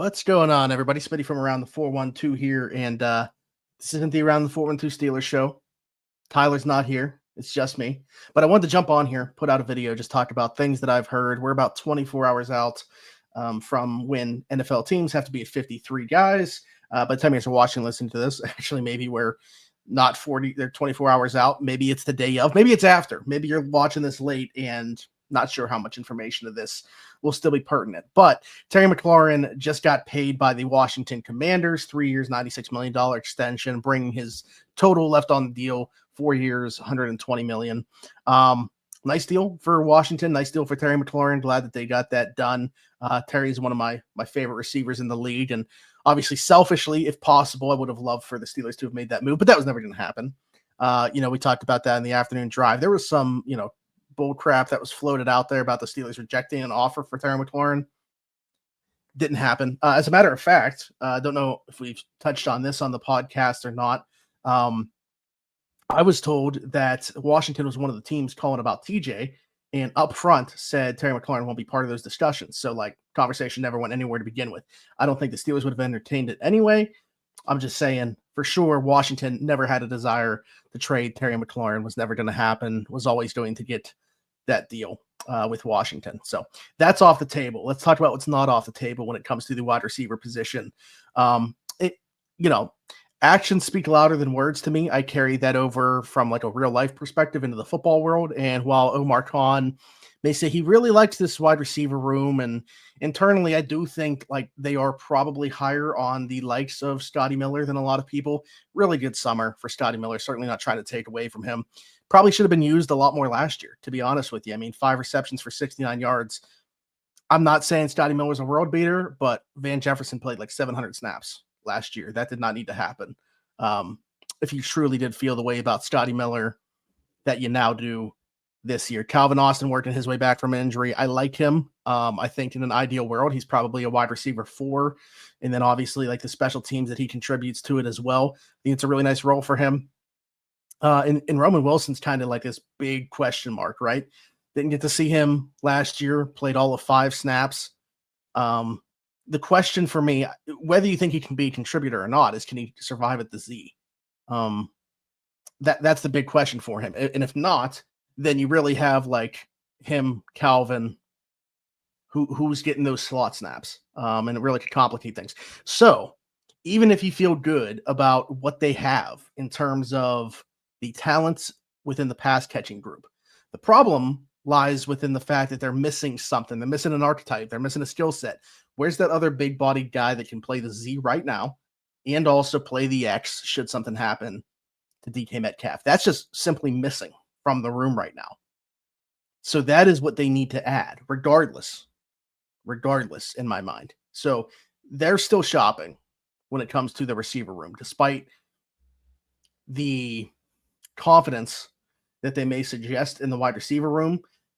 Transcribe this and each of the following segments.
What's going on, everybody? Smitty from Around the 412 here, and this isn't the Around the 412 Steelers show. Tyler's not here. It's just me. But I wanted to jump on here, put out a video, just talk about things that I've heard. We're about 24 hours out from when NFL teams have to be at 53 guys. By the time you're watching and listening to this, actually, maybe we're not 40, they're 24 hours out. Maybe it's the day of. Maybe it's after. Maybe you're watching this late and not sure how much information of this will still be pertinent. But Terry McLaurin just got paid by the Washington Commanders, 3 years, $96 million extension, bringing his total left on the deal 4 years, $120 million. Nice deal for Washington. Nice deal for Terry McLaurin. Glad that they got that done. Terry is one of my favorite receivers in the league. And obviously, selfishly, if possible, I would have loved for the Steelers to have made that move, but that was never going to happen. We talked about that in the afternoon drive. There was some, bull crap that was floated out there about the Steelers rejecting an offer for Terry McLaurin. Didn't happen. As a matter of fact, I don't know if we've touched on this on the podcast or not. I was told that Washington was one of the teams calling about TJ, and up front said Terry McLaurin won't be part of those discussions. So, conversation never went anywhere to begin with. I don't think the Steelers would have entertained it anyway. I'm just saying, for sure, Washington never had a desire to trade Terry McLaurin. Was never going to happen. Was always going to get that deal with Washington. So that's off the table. Let's talk about what's not off the table when it comes to the wide receiver position. Actions speak louder than words to me. I carry that over from a real life perspective into the football world. And while Omar Khan may say he really likes this wide receiver room, and internally, I do think they are probably higher on the likes of Scotty Miller than a lot of people. Really good summer for Scotty Miller. Certainly not trying to take away from him. Probably should have been used a lot more last year, to be honest with you. I mean, 5 receptions for 69 yards. I'm not saying Scotty Miller's a world beater, but Van Jefferson played 700 snaps last year. That did not need to happen. If you truly did feel the way about Scotty Miller that you now do this year. Calvin Austin working his way back from an injury. I like him. I think in an ideal world, he's probably a wide receiver 4. And then obviously the special teams that he contributes to it as well. I think it's a really nice role for him. And Roman Wilson's kind of this big question mark, right? Didn't get to see him last year, played all of 5 snaps. The question for me, whether you think he can be a contributor or not, is can he survive at the Z? That's the big question for him. And if not, then you really have him, Calvin, who's getting those slot snaps. And it really could complicate things. So even if you feel good about what they have in terms of the talents within the pass catching group, the problem lies within the fact that they're missing something. They're missing an archetype. They're missing a skill set. Where's that other big bodied guy that can play the Z right now and also play the X should something happen to DK Metcalf? That's just simply missing from the room right now. So that is what they need to add, regardless in my mind. So they're still shopping when it comes to the receiver room, despite the confidence that they may suggest in the wide receiver room.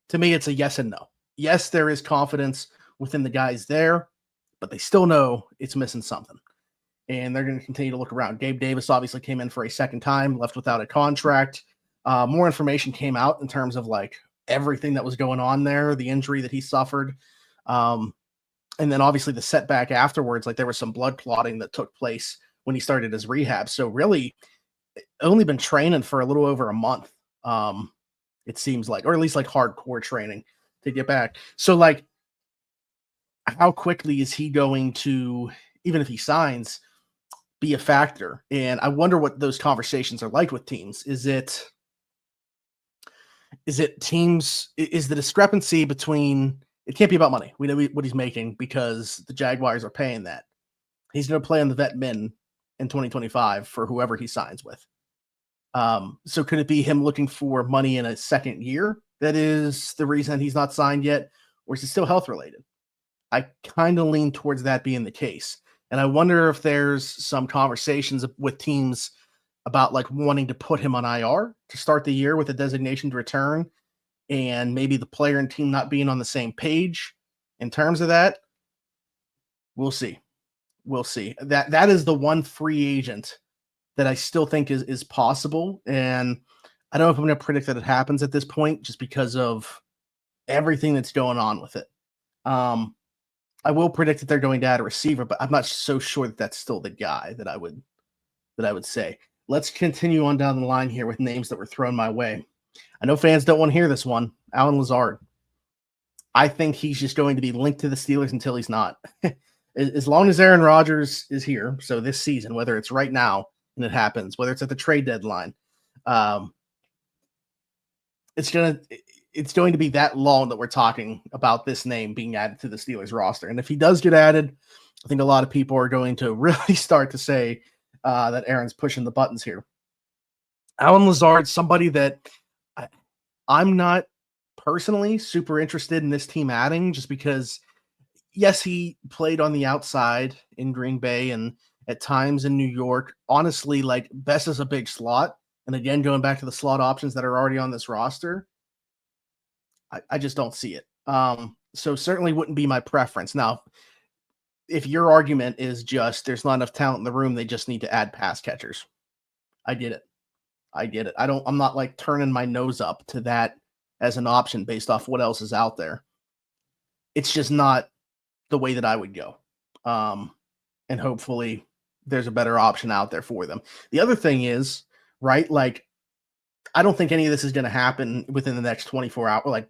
To me, it's a yes and no. Yes, there is confidence within the guys there, but they still know it's missing something. And they're going to continue to look around. Gabe Davis obviously came in for a second time, left without a contract. More information came out in terms of everything that was going on there, the injury that he suffered. And then obviously the setback afterwards, there was some blood clotting that took place when he started his rehab. So really only been training for a little over a month. It seems or at least hardcore training to get back. So how quickly is he going to, even if he signs, be a factor? And I wonder what those conversations are like with teams. Is it teams, is the discrepancy between, it can't be about money. We know what he's making because the Jaguars are paying that. He's going to play on the vet min in 2025 for whoever he signs with. So could it be him looking for money in a second year? That is the reason he's not signed yet, or is it still health related? I kind of lean towards that being the case. And I wonder if there's some conversations with teams about wanting to put him on IR to start the year with a designation to return, and maybe the player and team not being on the same page in terms of that. We'll see. That is the one free agent that I still think is possible. And I don't know if I'm going to predict that it happens at this point just because of everything that's going on with it. I will predict that they're going to add a receiver, but I'm not so sure that that's still the guy that I would say. Let's continue on down the line here with names that were thrown my way. I know fans don't want to hear this one. Allen Lazard. I think he's just going to be linked to the Steelers until he's not. As long as Aaron Rodgers is here, so this season, whether it's right now and it happens, whether it's at the trade deadline, it's going to be that long that we're talking about this name being added to the Steelers roster. And if he does get added, I think a lot of people are going to really start to say that Aaron's pushing the buttons here. Allen Lazard, somebody that I'm not personally super interested in this team adding, just because, yes, he played on the outside in Green Bay and at times in New York. Honestly, like, best is a big slot. And again, going back to the slot options that are already on this roster, I just don't see it. So certainly wouldn't be my preference. Now, if your argument is just there's not enough talent in the room, they just need to add pass catchers, I get it. I'm not like turning my nose up to that as an option based off what else is out there. It's just not the way that I would go. And hopefully there's a better option out there for them. The other thing is, right, like, I don't think any of this is going to happen within the next 24 hours. Like,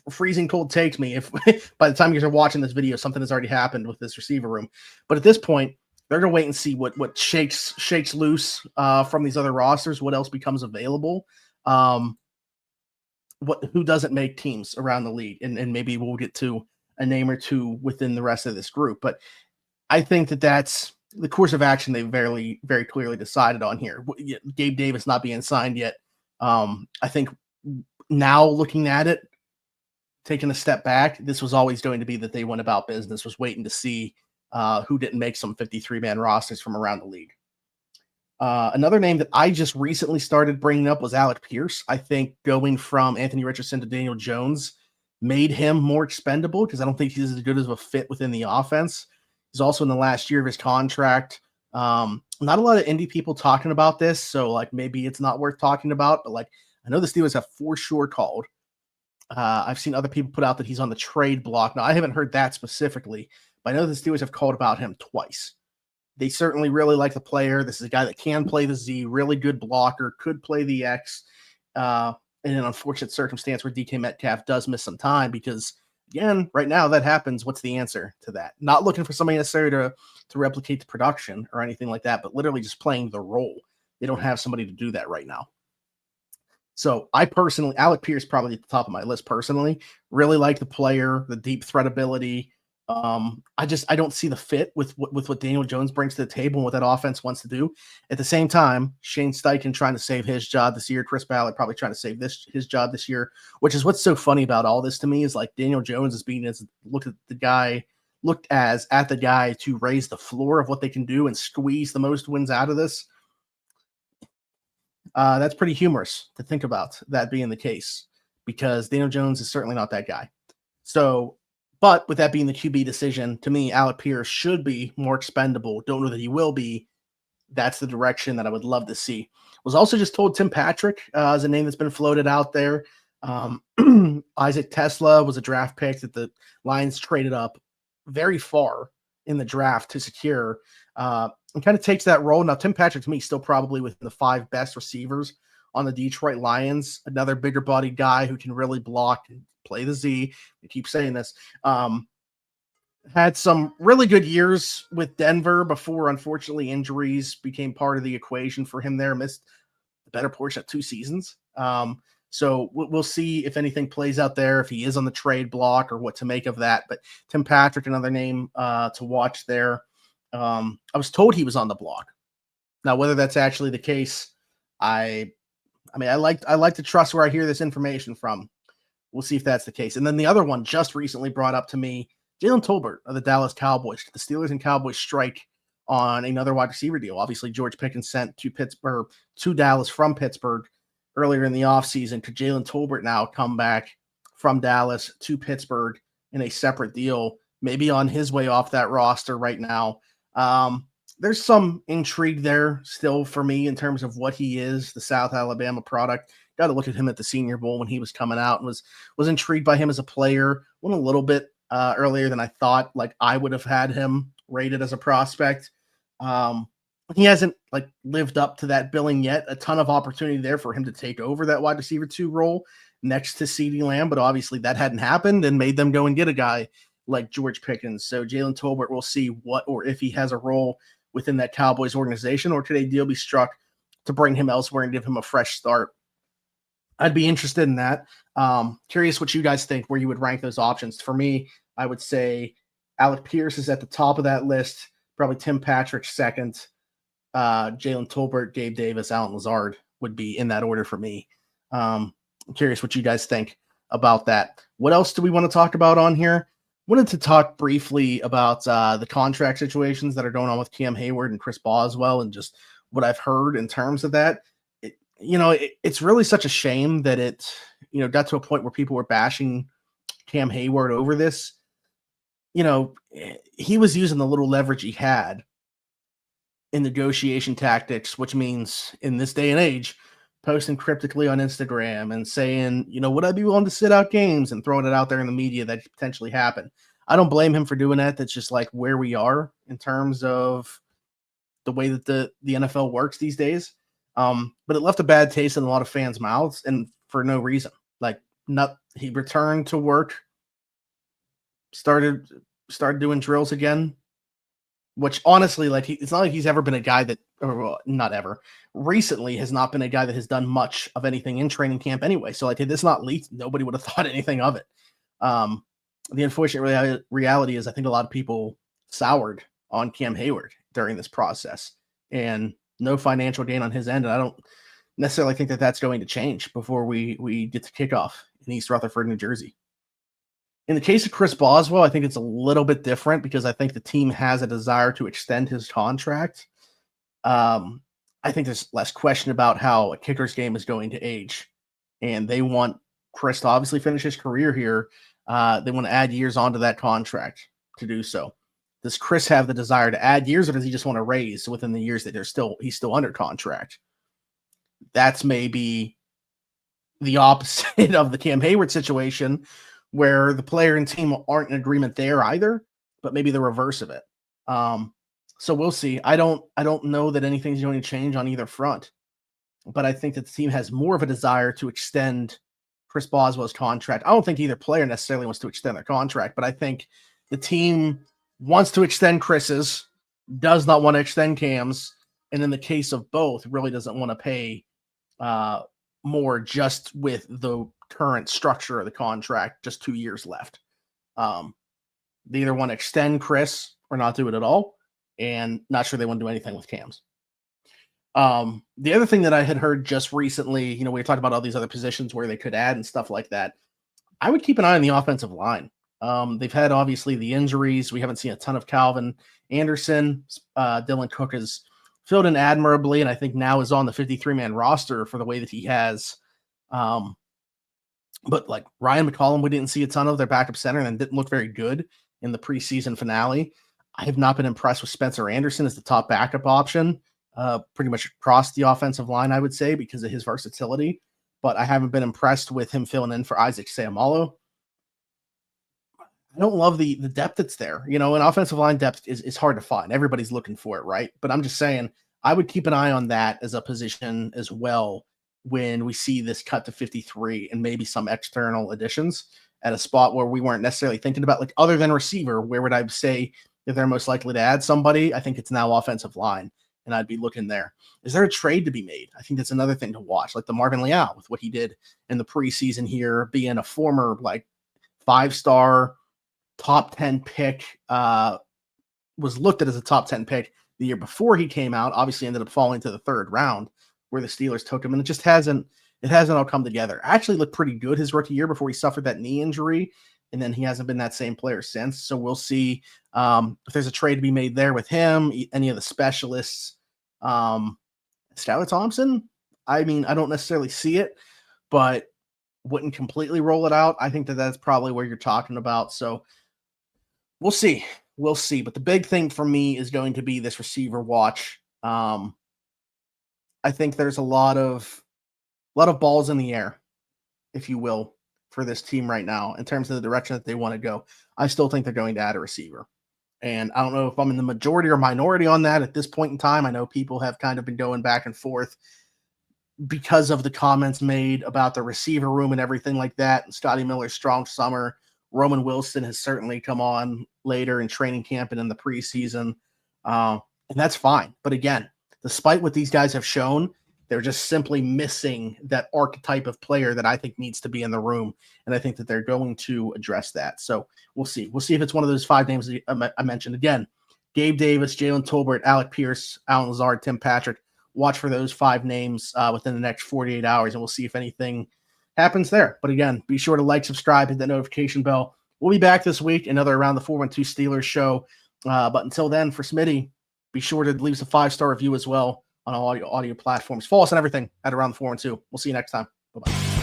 freezing cold takes me if by the time you guys are watching this video, something has already happened with this receiver room. But at this point, they're going to wait and see what shakes loose from these other rosters, what else becomes available, who doesn't make teams around the league, and maybe we'll get to a name or two within the rest of this group. But I think that's the course of action they very, very clearly decided on here. Gabe Davis not being signed yet. I think now looking at it, taking a step back, this was always going to be that they went about business, was waiting to see who didn't make some 53-man rosters from around the league. Another name that I just recently started bringing up was Alec Pierce. I think going from Anthony Richardson to Daniel Jones made him more expendable because I don't think he's as good as a fit within the offense. He's also in the last year of his contract. Not a lot of indie people talking about this, so like maybe it's not worth talking about, but like I know the Steelers have for sure called. I've seen other people put out that he's on the trade block. Now, I haven't heard that specifically, but I know the Steelers have called about him twice. They certainly really like the player. This is a guy that can play the Z, really good blocker, could play the X, in an unfortunate circumstance where DK Metcalf does miss some time because, again, right now that happens. What's the answer to that? Not looking for somebody necessarily to replicate the production or anything like that, but literally just playing the role. They don't have somebody to do that right now. So I personally, Alec Pierce probably at the top of my list personally, really like the player, the deep threat ability. I don't see the fit with what Daniel Jones brings to the table and what that offense wants to do. At the same time, Shane Steichen trying to save his job this year, Chris Ballard probably trying to save his job this year, which is what's so funny about all this to me is like Daniel Jones is being looked at the guy to raise the floor of what they can do and squeeze the most wins out of this. That's pretty humorous to think about that being the case because Daniel Jones is certainly not that guy. So, but with that being the QB decision, to me, Alec Pierce should be more expendable. Don't know that he will be. That's the direction that I would love to see. Was also just told Tim Patrick is a name that's been floated out there. Isaac Tesla was a draft pick that the Lions traded up very far in the draft to secure. And kind of takes that role. Now, Tim Patrick, to me, still probably within the 5 best receivers on the Detroit Lions. Another bigger body guy who can really block and play the Z. I keep saying this. Had some really good years with Denver before, unfortunately, injuries became part of the equation for him there. Missed the better portion of 2 seasons. So we'll see if anything plays out there, if he is on the trade block or what to make of that. But Tim Patrick, another name to watch there. I was told he was on the block. Now, whether that's actually the case, I like to trust where I hear this information from. We'll see if that's the case. And then the other one just recently brought up to me, Jalen Tolbert of the Dallas Cowboys. The Steelers and Cowboys strike on another wide receiver deal. Obviously, George Pickens sent to Dallas from Pittsburgh earlier in the offseason. Could Jalen Tolbert now come back from Dallas to Pittsburgh in a separate deal, maybe on his way off that roster right now? There's some intrigue there still for me in terms of what he is, the South Alabama product. Got to look at him at the Senior Bowl when he was coming out and was intrigued by him as a player. Went a little bit earlier than I thought. Like I would have had him rated as a prospect. Um, he hasn't like lived up to that billing yet. A ton of opportunity there for him to take over that wide receiver 2 role next to CeeDee Lamb, but obviously that hadn't happened and made them go and get a guy like George Pickens. So Jalen Tolbert, will see what or if he has a role within that Cowboys organization, or could a deal be struck to bring him elsewhere and give him a fresh start? I'd be interested in that. Curious what you guys think, where you would rank those options. For me, I would say Alec Pierce is at the top of that list, probably Tim Patrick second, Jalen Tolbert, Gabe Davis, Allen Lazard would be in that order for me. I'm curious what you guys think about that. What else do we want to talk about on here? Wanted to talk briefly about the contract situations that are going on with Cam Heyward and Chris Boswell, and just what I've heard in terms of that. It's really such a shame that it, got to a point where people were bashing Cam Heyward over this. He was using the little leverage he had in negotiation tactics, which means in this day and age, posting cryptically on Instagram and saying, would I be willing to sit out games, and throwing it out there in the media that could potentially happen. I don't blame him for doing that. That's just like where we are in terms of the way that the NFL works these days. But it left a bad taste in a lot of fans' mouths, and for no reason. Like, he returned to work, started doing drills again, which honestly, like, it's not like he's ever been a guy that, or well, not ever, recently has not been a guy that has done much of anything in training camp anyway. So, like, had this not leaked, nobody would have thought anything of it. The unfortunate reality is I think a lot of people soured on Cam Heyward during this process, and no financial gain on his end. And I don't necessarily think that that's going to change before we get to kickoff in East Rutherford, New Jersey. In the case of Chris Boswell, I think it's a little bit different because I think the team has a desire to extend his contract. I think there's less question about how a kicker's game is going to age, and they want Chris to obviously finish his career here. They want to add years onto that contract to do so. Does Chris have the desire to add years, or does he just want to raise within the years that he's still under contract? That's maybe the opposite of the Cam Heyward situation, where the player and team aren't in agreement there either, but maybe the reverse of it. So we'll see. I don't know that anything's going to change on either front, but I think that the team has more of a desire to extend Chris Boswell's contract. I don't think either player necessarily wants to extend their contract, but I think the team wants to extend Chris's, does not want to extend Cam's, and in the case of both, really doesn't want to pay more just with the current structure of the contract, just 2 years left. They either want to extend Chris or not do it at all, and not sure they want to do anything with Cam's. The other thing that I had heard just recently, we were talking about all these other positions where they could add and stuff like that. I would keep an eye on the offensive line. They've had obviously the injuries. We haven't seen a ton of Calvin Anderson. Dylan Cook has filled in admirably, and I think now is on the 53-man roster for the way that he has. But like Ryan McCollum, we didn't see a ton of their backup center, and didn't look very good in the preseason finale. I have not been impressed with Spencer Anderson as the top backup option, pretty much across the offensive line, I would say, because of his versatility. But I haven't been impressed with him filling in for Isaac Seumalo. I don't love the depth that's there. And offensive line depth is hard to find. Everybody's looking for it, right? But I'm just saying, I would keep an eye on that as a position as well when we see this cut to 53 and maybe some external additions at a spot where we weren't necessarily thinking about, like, other than receiver. Where would I say if they're most likely to add somebody? I think it's now offensive line, and I'd be looking there. Is there a trade to be made? I think that's another thing to watch, like the Marvin Leal with what he did in the preseason here, being a former like 5-star top 10 pick, was looked at as a top 10 pick the year before he came out. Obviously ended up falling to the 3rd round where the Steelers took him, and it just hasn't all come together. Actually looked pretty good his rookie year before he suffered that knee injury, and then he hasn't been that same player since. So we'll see if there's a trade to be made there with him, any of the specialists. Skylar Thompson, I mean, I don't necessarily see it, but wouldn't completely roll it out. I think that that's probably where you're talking about. So we'll see. We'll see. But the big thing for me is going to be this receiver watch. I think there's a lot of balls in the air, if you will, for this team right now in terms of the direction that they want to go. I still think they're going to add a receiver. And I don't know if I'm in the majority or minority on that at this point in time. I know people have kind of been going back and forth because of the comments made about the receiver room and everything like that. And Scotty Miller's strong summer. Roman Wilson has certainly come on later in training camp and in the preseason. And that's fine. But again, despite what these guys have shown, they're just simply missing that archetype of player that I think needs to be in the room. And I think that they're going to address that. So we'll see. We'll see if it's one of those 5 names that I mentioned. Again, Gabe Davis, Jalen Tolbert, Alec Pierce, Alan Lazard, Tim Patrick. Watch for those 5 names within the next 48 hours, and we'll see if anything happens there. But again, be sure to like, subscribe, hit that notification bell. We'll be back this week, another Around the 412 Steelers show. But until then, for Smitty, be sure to leave us a 5-star review as well on all audio platforms. Follow us on everything at Around the 412. We'll see you next time. Bye-bye.